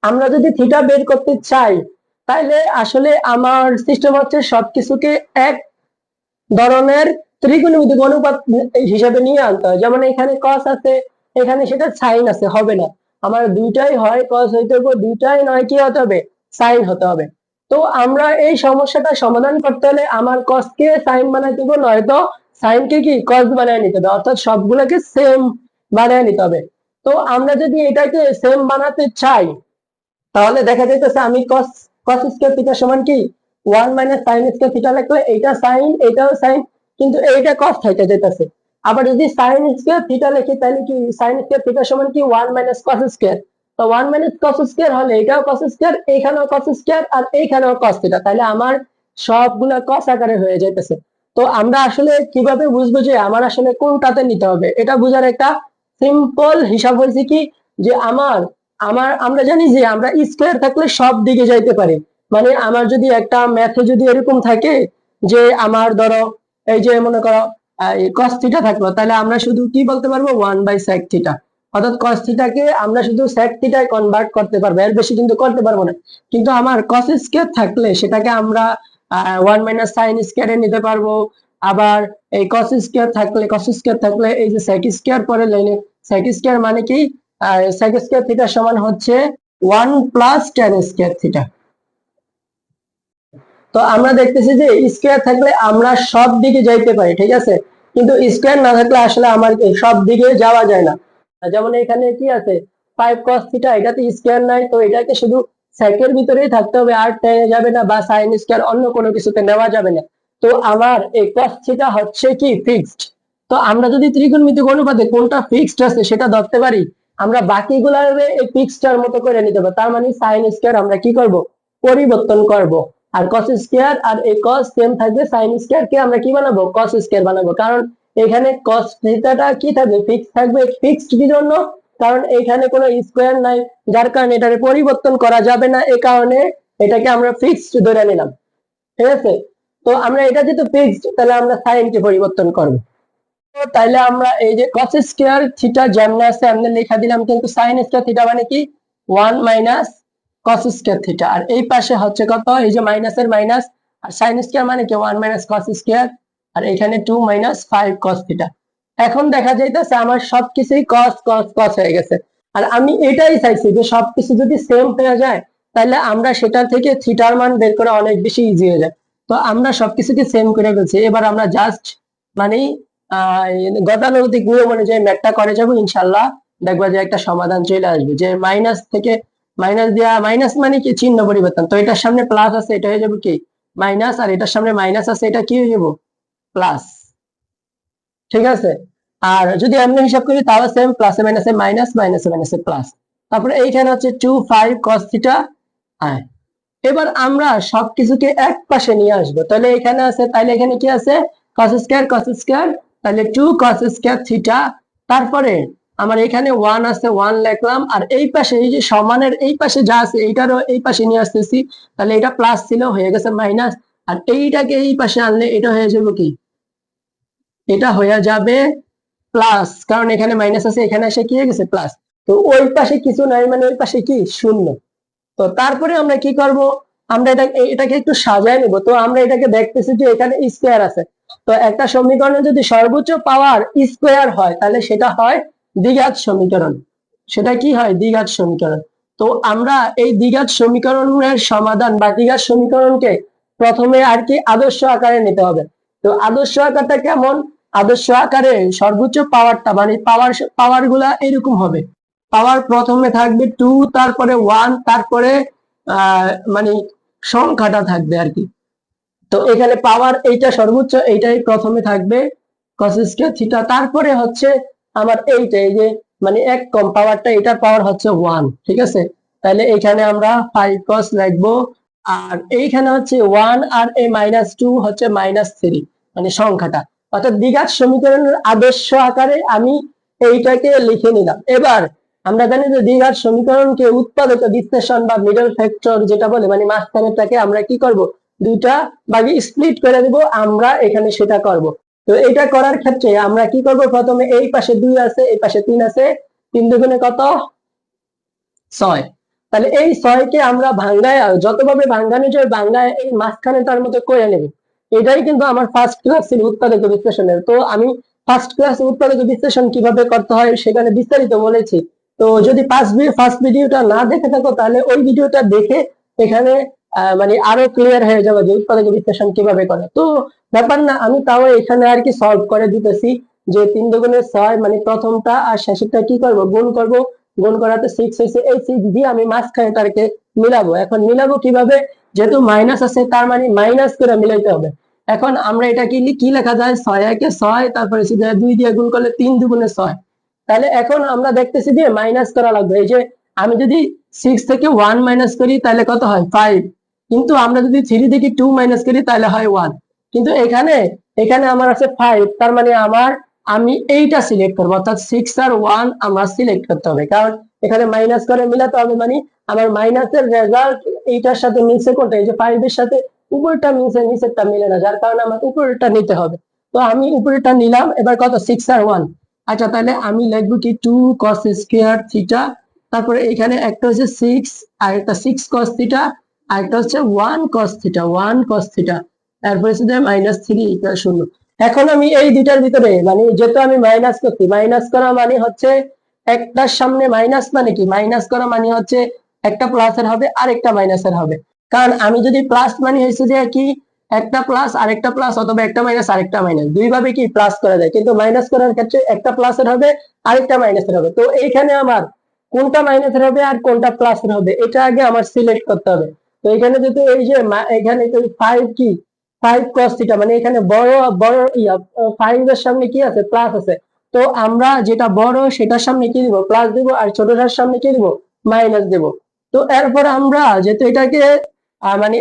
আমরা যদি থিটা বের করতে চাই তাহলে আসলে আমার সিস্টেম হচ্ছে সবকিছুকে এক ধরনের ত্রিকোণমিতিক অনুপাত হিসেবে নিয়ে আনতে হয়। যেমন এখানে কস আছে, এখানে সেটা সাইন আছে, হবে না। আমার দুইটাই হয় কস হইতে হবে, দুইটাই নয় কি হতে হবে, সাইন হতে হবে। তো আমরা এই সমস্যাটা সমাধান করতে হলে আমার কস কে সাইন বানাইতে হবে, নয়তো সাইন কে কি কস বানায় নিতে হবে, অর্থাৎ সবগুলোকে সেম বানায় নিতে হবে। তো আমরা যদি এটাকে সেম বানাতে চাই তাহলে দেখা যাইতেছে আমি cos cos স্কয়ার থিটা সমান কি 1 মাইনাস sin স্কয়ার থিটা লিখলে এইটা sin এটাও sin, কিন্তু এইটা cos থাইকা যাইতেছে। আবার যদি sin স্কয়ার থিটা লিখি তাহলে কি sin স্কয়ার থিটা সমান কি 1 মাইনাস cos স্কয়ার। তো 1 মাইনাস cos স্কয়ার হলে এটাও cos স্কয়ার, এইখানেও cos স্কয়ার, আর এইখানেও cos থিটা, তাহলে আমার সবগুলা cos আকারে হয়ে যাইতেছে। তো আমরা আসলে কিভাবে বুঝবো যে আমার আসলে কোনটাতে নিতে হবে, এটা বোঝার একটা সিম্পল হিসাব হয়েছে কি, যে আমার আমার আমরা জানি যে আমরা স্কয়ার থাকলে সব দিকে যাইতে পারি। মানে আমার যদি একটা ম্যাথে যদি এরকম থাকে যে আমার ধরো এই যে মনে করো cos থিটা থাকলো, তাহলে আমরা শুধু কি বলতে পারবো 1/sec থিটা, অর্থাৎ cos থিটাকে আমরা শুধু sec থিটায় কনভার্ট করতে পারবো, এর বেশি কিন্তু করতে পারবো না। কিন্তু আমার cos স্কয়ার থাকলে সেটাকে আমরা 1 মাইনাস sin স্কয়ারে নিতে পারবো। আবার এই cos স্কয়ার থাকলে এই যে sec স্কয়ার পরে লাইনে sec স্কয়ার মানে কি sec স্কয়ার থিটা সমান হচ্ছে 1 প্লাস tan স্কয়ার থিটা। তো আমরা দেখতেছি যে স্কয়ার থাকলে আমরা সব দিকে যাইতে পারি, ঠিক আছে, কিন্তু স্কয়ার না থাকলে আসলে আমার সব দিকে যাওয়া যায় না। যেমন এখানে কি আছে 5 cos থিটা, এটাতে স্কয়ার নাই, তো এটাকে শুধু sec এর ভিতরেই থাকতে হবে, আর tan যাবে না বা sin স্কয়ার অন্য কোনো কিছুতে নেওয়া যাবে না। তো আমার এই cos থিটা হচ্ছে কি ফিক্সড। তো আমরা যদি ত্রিকোণমিতিক অনুপাতে কোনটা ফিক্সড আছে সেটা ধরতে পারি, আমরা বাকিগুলোরে এই ফিক্সডটার মতো করে নিতে পারবো। তার মানে sin স্কয়ার আমরা কি করব, পরিবর্তন করব। আর cos স্কয়ার আর এই cos সেম থাকবে, sin স্কয়ার কে আমরা কি বানাবো, cos স্কয়ার বানাবো, কারণ এখানে cos থিটাটা কি থাকবে, ফিক্স থাকবে। ফিক্সড কি জন্য, কারণ এখানে কোনো স্কয়ার নাই, যার কারণে এটাকে পরিবর্তন করা যাবে না, এই কারণে এটাকে আমরা ফিক্সড ধরে নিলাম, ঠিক আছে। তো আমরা এটা যেহেতু ফিক্সড, তাহলে আমরা sin কে পরিবর্তন করব। তো তাইলে আমরা এই যে cos স্কয়ার থিটা যেমন আছে এমনি লেখা দিলাম, কিন্তু sin স্কয়ার থিটা মানে কি 1 মাইনাস cos স্কয়ার থিটা, আর এই পাশে হচ্ছে কত, এই যে মাইনাসের মাইনাস, আর sin স্কয়ার মানে কি 1 মাইনাস cos স্কয়ার, আর এখানে 2 মাইনাস 5 cos থিটা। এখন দেখা যাইতেছে আমার সবকিছুই cos cos cos হয়ে গেছে। আর আমি এটাই চাইছি যে সবকিছু যদি সেম হয়ে যায় তাহলে আমরা সেটা থেকে থিটার মান বের করা অনেক বেশি ইজি হয়ে যায়। তো আমরা সবকিছুকে সেম করে ফেলছি, এবার আমরা জাস্ট মানে গতানুগতিক নিয়ম অনুযায়ী ম্যাথটা করে যাবো, ইনশাল্লাহ দেখবা যে একটা সমাধান চলে আসবে। যে মাইনাস থেকে মাইনাস দেওয়া, মাইনাস মানে কি চিহ্ন পরিবর্তন, তো এটার সামনে প্লাস আছে এটা হয়ে যাবে কি মাইনাস, আর এটার সামনে মাইনাস আছে এটা কি হয়ে যাবো প্লাস, ঠিক আছে। আর যদি এমনি হিসাব করি তাহলে সেম, প্লাসে মাইনাসে মাইনাস, মাইনাসে মাইনাসে প্লাস। তারপরে এইখানে হচ্ছে 2 5 cos থিটা। এবার আমরা সবকিছুকে এক পাশে নিয়ে আসবো, তাহলে এখানে আছে, তাহলে এখানে কি আছে cos স্কয়ার cos স্কয়ার, তাহলে 2 cos স্কয়ার থিটা। তারপরে আমার এখানে 1 আছে, 1 লিখলাম, আর এই পাশে এই যে সমানের এই পাশে যা আছে এইটারও এই পাশে নিয়ে আসতেছি, তাহলে এটা প্লাস ছিল হয়ে গেছে মাইনাস, আর এইটাকে এই পাশে আনলে এটা হয়ে যাবে কি, এটা হয়ে যাবে প্লাস, কারণ এখানে মাইনাস আছে, এখানে এসে কি হয়ে গেছে প্লাস। তো ওই পাশে কিছু নাই মানে ওই পাশে কি শূন্য। তো তারপরে আমরা কি করব, আমরা এটাকে একটু সাজায় নিব। তো আমরা এটাকে দেখতেছি যে এখানে স্কয়ার আছে, তো একটা সমীকরণে যদি সর্বোচ্চ পাওয়ার স্কয়ার হয় তাহলে সেটা হয় দ্বিঘাত সমীকরণ। সেটা কি হয়, দ্বিঘাত সমীকরণ। তো আমরা এই দ্বিঘাত সমীকরণের সমাধান বা দ্বিঘাত সমীকরণকে প্রথমে আর কি আদর্শ আকারে নিতে হবে। তো আদর্শ আকারটা কেমন, আদর্শ আকারে সর্বোচ্চ পাওয়ারটা মানে পাওয়ার গুলা এরকম হবে। পাওয়ার প্রথমে থাকবে 2, তারপরে 1, তারপরে মানে সংখ্যাটা থাকবে আর কি। তো এখানে পাওয়ার এইটা সর্বোচ্চ, এইটাই প্রথমে থাকবে cos স্কয়ার থিটা, তারপরে হচ্ছে আমার এইটা এই যে মানে এক কম পাওয়ারটা, এটার পাওয়ার হচ্ছে 1, ঠিক আছে। তাহলে এখানে আমরা 5 cos লিখবো, আর এইখানে হচ্ছে 1 আর এই -2 হচ্ছে -3 মানে সংখ্যাটা। অর্থাৎ দ্বিঘাত সমীকরণের আদর্শ আকারে আমি এইটাকে লিখে নিলাম। এবার আমরা জানি যে দ্বিঘাত সমীকরণকে উৎপাদক বিশ্লেষণ বা মিডল ফ্যাক্টর যেটা বলে, মানে মাঝখানেরটাকে আমরা কি করব, দুইটা ভাগে স্প্লিট করে দিব, আমরা এখানে সেটা করব। তো এটা করার ক্ষেত্রে আমরা কি করব, প্রথমে এই পাশে 2 আছে, এই পাশে 3 আছে, 3 দুগুণে কত 6, তাহলে এই 6 কে আমরা ভাঙ্গায়, যতভাবে ভাঙ্গানো যায় ভাঙ্গায় এই মাঝখানে তার মধ্যে করে নেব। এটাই কিন্তু আমার ফার্স্ট ক্লাসের উৎপাদক বিশ্লেষণের। তো আমি ফার্স্ট ক্লাসের উৎপাদক বিশ্লেষণ কিভাবে করতে হয় সেখানে বিস্তারিত বলেছি। তো যদি ফার্স্ট ভিডিওটা না দেখে থাকো তাহলে ওই ভিডিওটা দেখে এখানে মানে আরো ক্লিয়ার হয়ে যাবে যে উৎপাদক বিশ্লেষণ কিভাবে করে। তো ব্যাপার না, আমি তাও এখানে আর কি সলভ করে দিতেছি যে 3 দুগুণে 6, মানে প্রথমটা আর শেষেরটা কি করব, গুণ করব। গুণ করাতে 6 হয়েছে, এই 6 দিয়ে আমি মাঝখানে তারকে মিলাবো। এখন মিলাবো কিভাবে, যেহেতু মাইনাস আছে তার মানে মাইনাস করে মিলাইতে হবে। এখন আমরা এটা কি লেখা যায়, 6 একে 6, তারপরে 2 দিয়ে গুণ করলে 3 দুগুণে 6। তাহলে এখন আমরা দেখতেছি যে মাইনাস করা লাগবে। এই যে আমি যদি 6 থেকে 1 মাইনাস করি তাহলে কত হয়, 5। কিন্তু আমরা যদি 3 থেকে 2 মাইনাস করি তাহলে হয় 1। কিন্তু এখানে এখানে আমার আছে 5, তার মানে আমি এইটা সিলেক্ট করবো, অর্থাৎ 6 আর 1 আমার সিলেক্ট করতে হবে, কারণ এখানে মাইনাস করে মিলাতে হবে। মানে আমার মাইনাসের রেজাল্ট এইটার সাথে মিলছে কোনটা, এই যে 5 এর সাথে উপরেরটা মিলছে, নিচেরটা মিলে না, যার কারণে আমার উপরেরটা নিতে হবে। তো আমি উপরেরটা নিলাম। এবার কত, 6 আর 1। আচ্ছা, তাহলে আমি লিখবো কি 2 cos স্কয়ার থিটা, তারপরে এখানে একটা হচ্ছে 6 আর একটা 6 cos থিটা, আর একটা হচ্ছে 1 cos থিটা, 1 cos থিটা, তারপরে হচ্ছে -3 ইকুয়াল 0। এখন আমি এই দুইটার ভিতরে, মানে যেহেতু আমি মাইনাস করছি, মাইনাস করা মানে হচ্ছে একটার সামনে মাইনাস, মানে কি মাইনাস করা মানে হচ্ছে একটা প্লাসের হবে আর একটা মাইনাসের হবে। কারণ আমি যদি প্লাস মানে হয়েছে যে কি একটা প্লাস আর একটা প্লাস, অথবা একটা মাইনাস আর একটা মাইনাস, দুই ভাবে কি প্লাস করা যায়, কিন্তু মাইনাস করার ক্ষেত্রে একটা প্লাসের হবে আর একটা মাইনাসের হবে। তো এইখানে আমার কোনটা মাইনাসের হবে আর কোনটা প্লাসের হবে এটা আগে আমার সিলেক্ট করতে হবে। তো এখানে যদি এই যে এখানে 5 কি 5 cos থিটা, মানে এখানে বড় বড় 5 এর সামনে কি আছে, প্লাস আছে। তো আমরা যেটা বড় সেটার সামনে কি দিব, প্লাস দিব, আর ছোটটার সামনে কি দিব, মাইনাস দিব। তো এরপর আমরা যেহেতু এটাকে মানে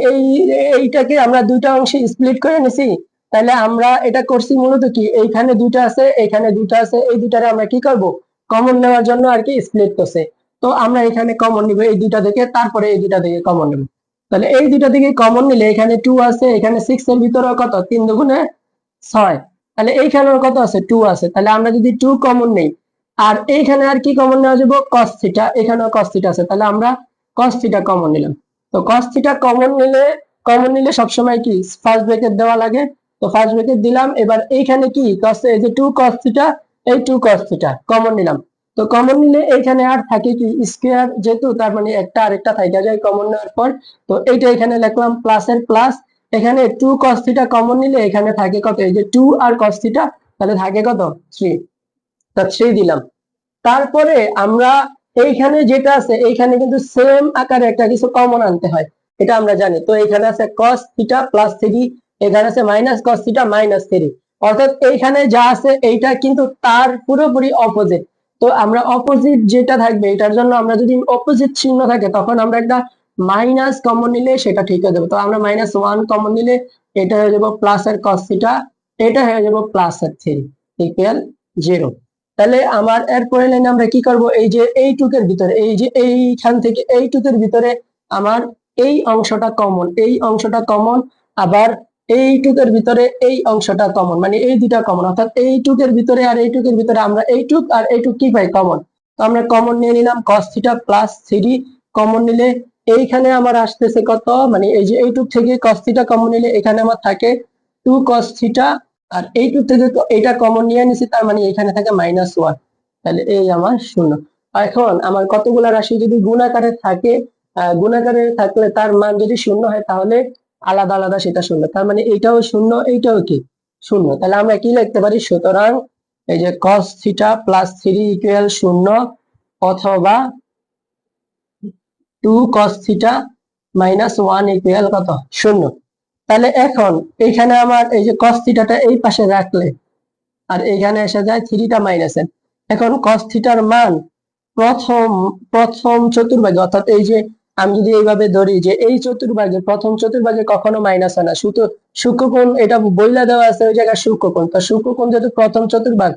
এইটাকে আমরা দুইটা অংশে স্প্লিট করে নিছি, তাহলে আমরা এটা করছি মূলত কি, এইখানে দুইটা আছে এখানে দুইটা আছে, এই দুইটারে আমরা কি করব, কমন নেওয়ার জন্য আর কি স্প্লিট করছে। তো আমরা এখানে কমন নিব এই দুইটা থেকে, তারপরে এই দুইটা থেকে কমন নেব। তাহলে এই দুইটা থেকে কমন নিলে এখানে 2 আছে, এখানে 6 এর ভিতরে কত, 3 দুগুণে 6, তাহলে এইখানেও কত আছে, 2 আছে। তাহলে আমরা যদি 2 কমন নেই, আর এইখানে আর কি কমন নেওয়া যাবে, cos থিটা, এখানেও cos থিটা আছে, তাহলে আমরা cos থিটা কমন নিলাম। তো cos থিটা কমন নিলে সবসময় কি ফার্স্ট ব্র্যাকেট দেওয়া লাগে। তো ফার্স্ট ব্র্যাকেট দিলাম। এবার এইখানে কি cos, এই যে 2 cos থিটা, এই 2 cos থিটা কমন নিলাম। তো কমন নিলে এখানে আর থাকে কি স্কয়ার, যেহেতু তার মানে একটা আরেকটা থাইকা যায় কমন নেওয়ার পর। তো এইটা এখানে লিখলাম প্লাসের প্লাস, এখানে 2 cos থিটা কমন নিলে এখানে থাকে কত, এই যে 2 আর cos থিটা, তাহলে থাকে কত, 3। তা 3 দিলাম। তারপরে আমরা এইখানে যেটা আছে, এইখানে কিন্তু সেম আকারে একটা কিছু কমন আনতে হয়, এটা আমরা জানি। তো এখানে আছে cos থিটা প্লাস 3, এখানে আছে মাইনাস cos থিটা মাইনাস 3, অর্থাৎ এইখানে যা আছে এইটা কিন্তু তার পুরোপুরি অপোজিট। তো আমরা অপোজিট যেটা থাকবে এটার জন্য আমরা যদি অপোজিট চিহ্ন থাকে তখন আমরা একটা মাইনাস কমন নিলে সেটা ঠিক হয়ে যাবে। তো আমরা -1 কমন নিলে এটা হয়ে যাবে প্লাস এর cos থিটা, এটা হয়ে যাবে প্লাস এর 3 ইকুয়াল 0। তাহলে আমার এরপরে লাইনে আমরা কি করব, এই যে এইটুকের ভিতরে, এই যে এইখান থেকে এইটুকের ভিতরে আমার এই অংশটা কমন, এই অংশটা কমন, আবার এইটুকের ভিতরে এই অংশটা কমন, মানে এই দুটা কমন, অর্থাৎ এইটুকের ভিতরে আর এইটুকের ভিতরে আমরা এইটুক আর এইটুক কি পাই, কমন। তো আমরা কমন নিয়ে নিলাম cos থিটা প্লাস 3 কমন নিলে এইখানে আমার আসতেছে কত, মানে এই যে এইটুক থেকে cos থিটা কমন নিলে এখানে আমার থাকে 2 cos থিটা, আর এইটুক থেকে এটা কমন নিয়ে নিছি, তার মানে এখানে থাকে -1। তাহলে এই আমার 0। এখন আমার কতগুলা রাশি যদি গুণাকারে থাকে, গুণাকারে থাকলে তার মান যদি 0 হয় তাহলে আলাদা আলাদা সেটা 0, তার মানে এইটাও 0 এইটাও কি 0। তাহলে আমরা কি লিখতে পারি, সুতরাং এই যে cos থিটা প্লাস 3 ইকুয়াল 0, অথবা 2 cos থিটা মাইনাস 1 ইকুয়াল কত, 0। তাহলে এখন এইখানে আমার এই যে cos থিটাটা এই পাশে রাখলে আর এইখানে এসে যায় 3টা মাইনাসের। এখন cos থিটার মান প্রথম প্রথম চতুর্ভাগে, অর্থাৎ এই যে আমি যদি এইভাবে ধরি যে এই চতুর্ভাগে প্রথম চতুর্ভাগে কখনো মাইনাস হয় না, শুধু সূক্ষ্মকোণ এটা বইলা দেওয়া আছে ওই জায়গায় সূক্ষ্মকোণ। তো সূক্ষ্মকোণ যেহেতু প্রথম চতুর্ভাগ,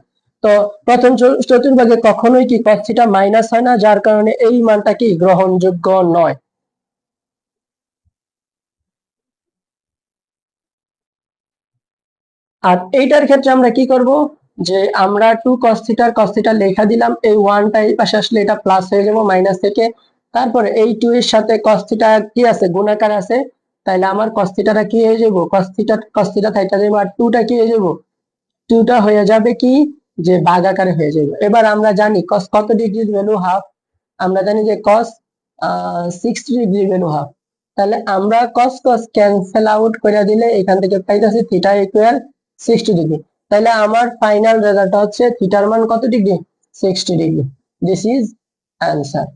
তো প্রথম চতুর্ভাগে কখনোই কি cos থিটা মাইনাস হয় না, যার কারণে এই মানটা কি গ্রহণযোগ্য নয়। আর এইটার ক্ষেত্রে আমরা কি করব, যে আমরা 2 cos থিটা লেখা দিলাম, এই 1টা এই পাশে আসলে এটা প্লাস হয়ে যাবে মাইনাস থেকে, তারপরে এই 2 এর সাথে cos থিটা কি আছে, গুণাকার আছে, তাহলে আমার cos থিটাটা কি হয়ে যাবে, cos থিটা থাইটা যাবে, আর 2টা কি হয়ে যাবে, 2টা হয়ে যাবে কি, যে ভাগ আকারে হয়ে যাবে। এবার আমরা জানি cos কত ডিগ্রির ভ্যালু হাফ, আমরা জানি যে cos 60 ডিগ্রির ভ্যালু হাফ। তাহলে আমরা cos cos ক্যান্সেল আউট করে দিলে এখান থেকে পাইতাছি থিটা ইকুয়াল 60 ডিগ্রি। তাহলে আমার ফাইনাল রেজাল্ট হচ্ছে থিটার মান কত degree, 60 degree. This is answer.